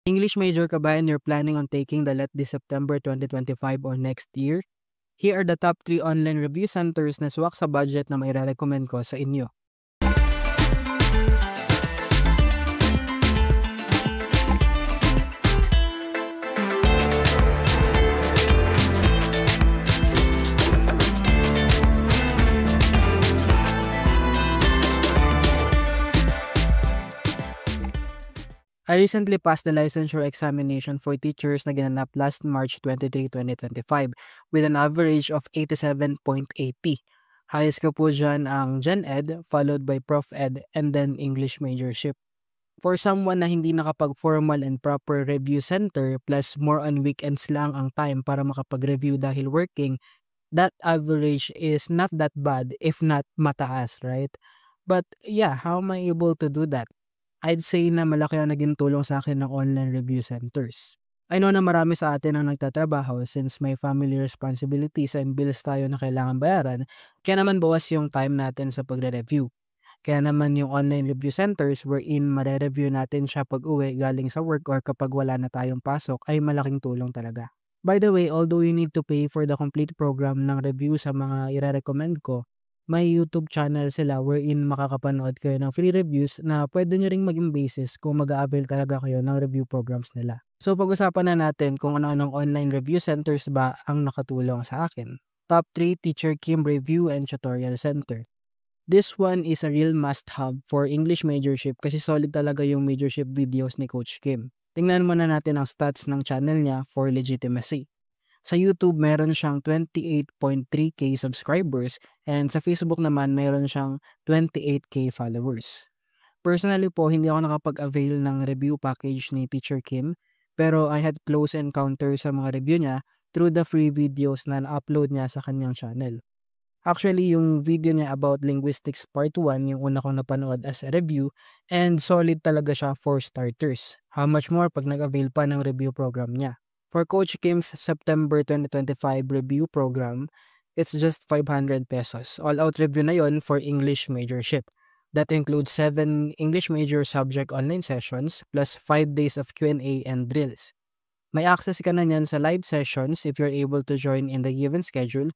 English major ka ba and you're planning on taking the LET this September 2025 or next year? Here are the top 3 online review centers na swak sa budget na maire-recommend ko sa inyo. I recently passed the licensure examination for teachers na ginanap last March 23, 2025 with an average of 87.80. Highest ko po dyan ang Gen Ed followed by Prof Ed and then English majorship. For someone na hindi nakapag-formal and proper review center plus more on weekends lang ang time para makapag-review dahil working, that average is not that bad if not mataas, right? But yeah, how am I able to do that? I'd say na malaki ang naging tulong sa akin ng online review centers. I know na marami sa atin ang nagtatrabaho since may family responsibilities and bills tayo na kailangan bayaran, kaya naman bawas yung time natin sa pagre-review. Kaya naman yung online review centers wherein mare-review natin siya pag uwi galing sa work or kapag wala na tayong pasok ay malaking tulong talaga. By the way, although you need to pay for the complete program ng review sa mga i-recommend ko, may YouTube channel sila wherein makakapanood kayo ng free reviews na pwede nyo ring maging basis kung mag-a-avail talaga kayo ng review programs nila. So pag-usapan na natin kung ano-anong online review centers ba ang nakatulong sa akin. Top 3 Teacher Kim Review and Tutorial Center. This one is a real must-have for English majorship kasi solid talaga yung majorship videos ni Coach Kim. Tingnan muna natin ang stats ng channel niya for legitimacy. Sa YouTube, meron siyang 28.3k subscribers and sa Facebook naman, meron siyang 28k followers. Personally po, hindi ako nakapag-avail ng review package ni Teacher Kim pero I had close encounter sa mga review niya through the free videos na na-upload niya sa kanyang channel. Actually, yung video niya about linguistics part 1, yung una kong napanood as a review and solid talaga siya for starters. How much more pag nag-avail pa ng review program niya. For Coach Kim's September 2025 review program, it's just 500 pesos. All-out review na yon for English majorship. That includes 7 English major subject online sessions plus 5 days of Q&A and drills. May access ka na niyan sa live sessions if you're able to join in the given schedule.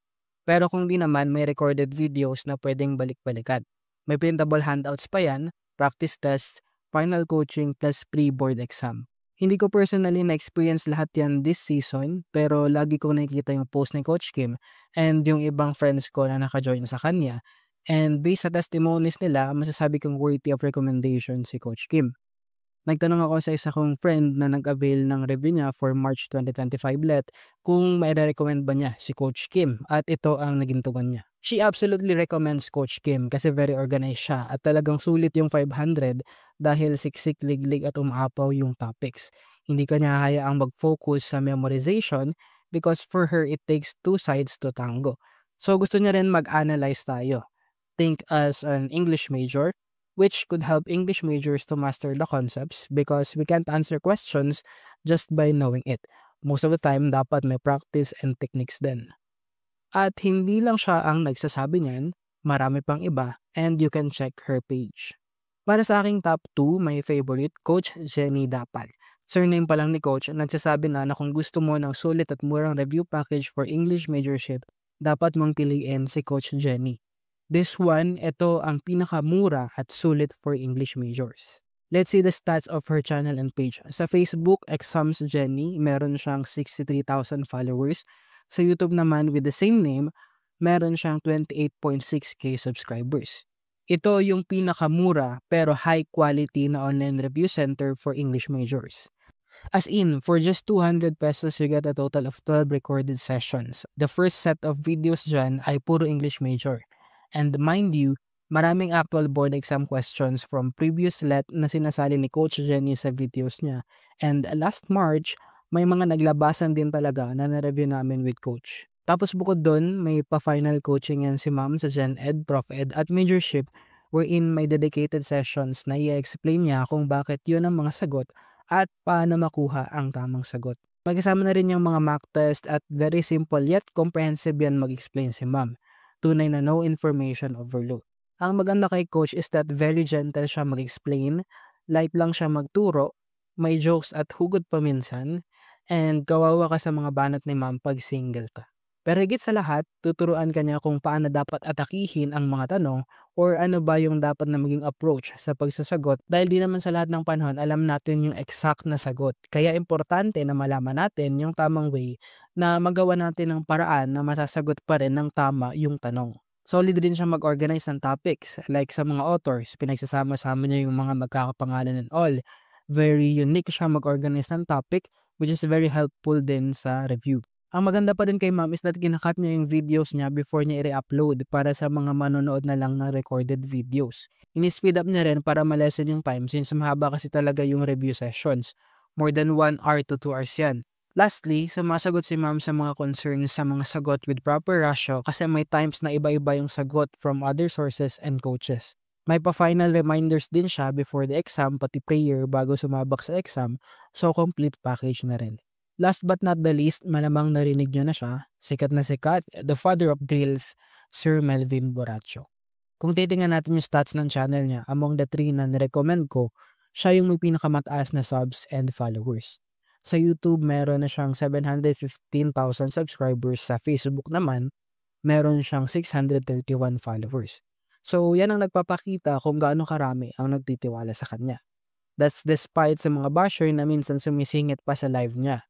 Pero kung di naman, may recorded videos na pwedeng balik-balikan. May printable handouts pa yan, practice tests, final coaching plus pre-board exam. Hindi ko personally na-experience lahat yan this season pero lagi ko nakikita yung post ni Coach Kim and yung ibang friends ko na naka-join sa kanya. And based sa testimonies nila, masasabi kong worthy of recommendation si Coach Kim. Nagtanong ako sa isa kong friend na nag-avail ng review niya for March 2025 LET kung mai-recommend ba niya si Coach Kim at ito ang naging tugon niya. She absolutely recommends Coach Kim kasi very organized siya at talagang sulit yung 500 dahil siksik, liglig at umaapaw yung topics. Hindi kanya hayaang mag-focus sa memorization because for her it takes 2 sides to tango. So gusto niya rin mag-analyze tayo. Think as an English major, which could help English majors to master the concepts because we can't answer questions just by knowing it. Most of the time, dapat may practice and techniques din. At hindi lang siya ang nagsasabi niyan, marami pang iba and you can check her page. Para sa aking top 2, my favorite, Coach Jenny Dapal. Surname pa lang ni Coach, nagsasabi na kung gusto mo ng sulit at murang review package for English majorship, dapat mong piliin si Coach Jenny. This one, ito ang pinakamura at sulit for English majors. Let's see the stats of her channel and page. Sa Facebook, Exams Jenny, meron siyang 63,000 followers. Sa YouTube naman with the same name, meron siyang 28.6k subscribers. Ito yung pinakamura pero high quality na online review center for English majors. As in, for just 200 pesos, you get a total of 12 recorded sessions. The first set of videos dyan ay puro English major. And mind you, maraming actual board exam questions from previous LET na sinasali ni Coach Jenny sa videos niya. And last March, may mga naglabasan din talaga na na-review namin with Coach. Tapos bukod doon, may pa-final coaching yan si Ma'am sa Gen Ed, Prof Ed at Majorship wherein may dedicated sessions na i-explain niya kung bakit yun ang mga sagot at paano makuha ang tamang sagot. Magkasama na rin yung mga mock test at very simple yet comprehensive yan mag-explain si Ma'am. Tunay na no information overload. Ang maganda kay Coach is that very gentle siya mag-explain, light lang siya magturo, may jokes at hugot pa minsan, and kawawa ka sa mga banat ni ma'am 'pag single ka. Pero higit sa lahat, tuturuan ka niya kung paano dapat atakihin ang mga tanong or ano ba yung dapat na maging approach sa pagsasagot dahil di naman sa lahat ng panahon alam natin yung exact na sagot. Kaya importante na malaman natin yung tamang way na magawa natin ng paraan na masasagot pa rin ng tama yung tanong. Solid din siya mag-organize ng topics like sa mga authors, pinagsasama-sama niya yung mga magkakapangalan and all. Very unique siya mag-organize ng topic which is very helpful din sa review. Ang maganda pa din kay ma'am is that kinakat niya yung videos niya before niya i-re-upload para sa mga manonood na lang ng recorded videos. Ini-speed up niya rin para ma-lessen yung time since mahaba kasi talaga yung review sessions. More than 1 hour to 2 hours yan. Lastly, sumasagot si ma'am sa mga concerns sa mga sagot with proper ratio kasi may times na iba-iba yung sagot from other sources and coaches. May pa-final reminders din siya before the exam pati prayer bago sumabak sa exam, so complete package na rin. Last but not the least, malamang narinig nyo na siya, sikat na sikat, the father of drills, Sir Melvin Borracho. Kung titingnan natin yung stats ng channel niya, among the 3 na nirecommend ko, siya yung may pinakamataas na subs and followers. Sa YouTube, meron na siyang 715,000 subscribers. Sa Facebook naman, meron siyang 631 followers. So, yan ang nagpapakita kung gaano karami ang nagtitiwala sa kanya. That's despite sa mga basher na minsan sumisingit pa sa live niya.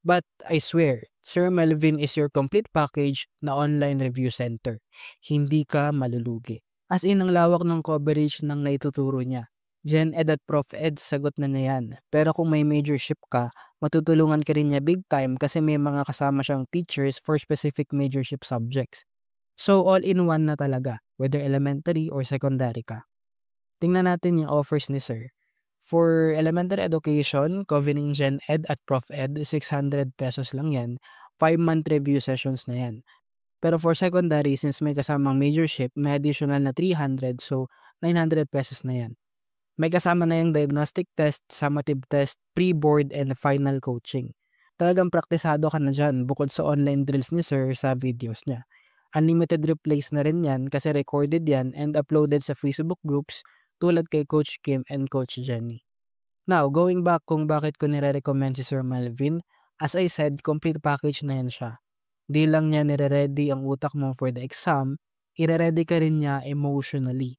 But I swear, Sir Melvin is your complete package na online review center. Hindi ka malulugi. As in, ang lawak ng coverage ng naituturo niya. Gen Ed at Prof Ed, sagot na yan. Pero kung may majorship ka, matutulungan ka rin niya big time kasi may mga kasama siyang teachers for specific majorship subjects. So all in one na talaga, whether elementary or secondary ka. Tingnan natin yung offers ni Sir. For elementary education, covering Gen Ed at Prof Ed, 600 pesos lang yan. 5-month review sessions na yan. Pero for secondary, since may kasamang majorship, may additional na 300, so 900 pesos na yan. May kasama na yung diagnostic test, summative test, pre-board, and final coaching. Talagang praktisado ka na dyan bukod sa online drills ni Sir sa videos niya. Unlimited replays na rin yan kasi recorded yan and uploaded sa Facebook groups tulad kay Coach Kim and Coach Jenny. Now, going back kung bakit ko nire-recommend si Sir Melvin, as I said, complete package na yan siya. Di lang niya nire-ready ang utak mo for the exam, ire-ready ka rin niya emotionally.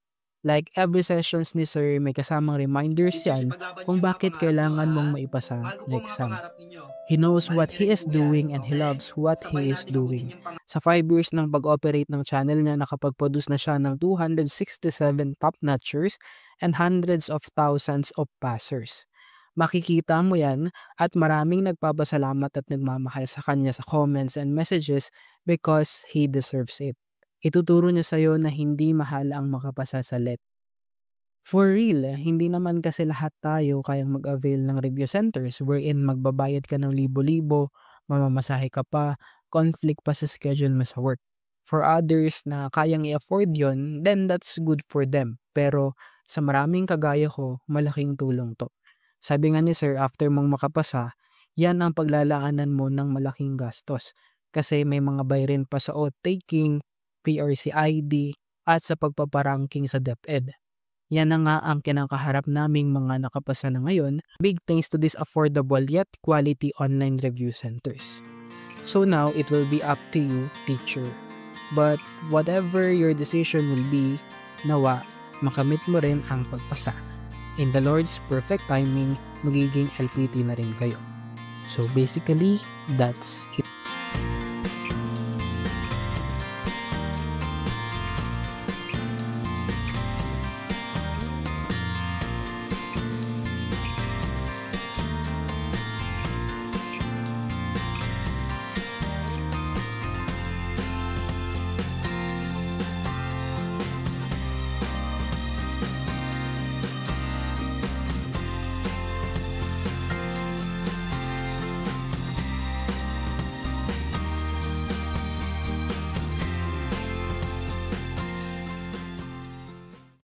Like every sessions ni Sir, may kasamang reminders yan kung bakit kailangan mong maipasa na exam. He knows what he is doing and he loves what he is doing. Sa 5 years ng pag-operate ng channel niya, nakapag-produce na siya ng 267 top-notchers and hundreds of thousands of passers. Makikita mo yan at maraming nagpapasalamat at nagmamahal sa kanya sa comments and messages because he deserves it. Ituturo niya sa'yo na hindi mahal ang makapasa sa LET. For real, hindi naman kasi lahat tayo kayang mag-avail ng review centers wherein magbabayad ka ng libo-libo, mamamasahe ka pa, conflict pa sa schedule mo sa work. For others na kayang i-afford yon, then that's good for them. Pero sa maraming kagaya ko, malaking tulong to. Sabi nga ni Sir, after mong makapasa, yan ang paglalaanan mo ng malaking gastos. Kasi may mga bayarin pa sa oath-taking, PRC-ID, at sa pagpaparanking sa DepEd. Yan na nga ang kinakaharap naming mga nakapasa na ngayon, big thanks to these affordable yet quality online review centers. So now, it will be up to you, teacher. But whatever your decision will be, nawa, makamit mo rin ang pagpasa. In the Lord's perfect timing, magiging LPT na rin kayo. So basically, that's it.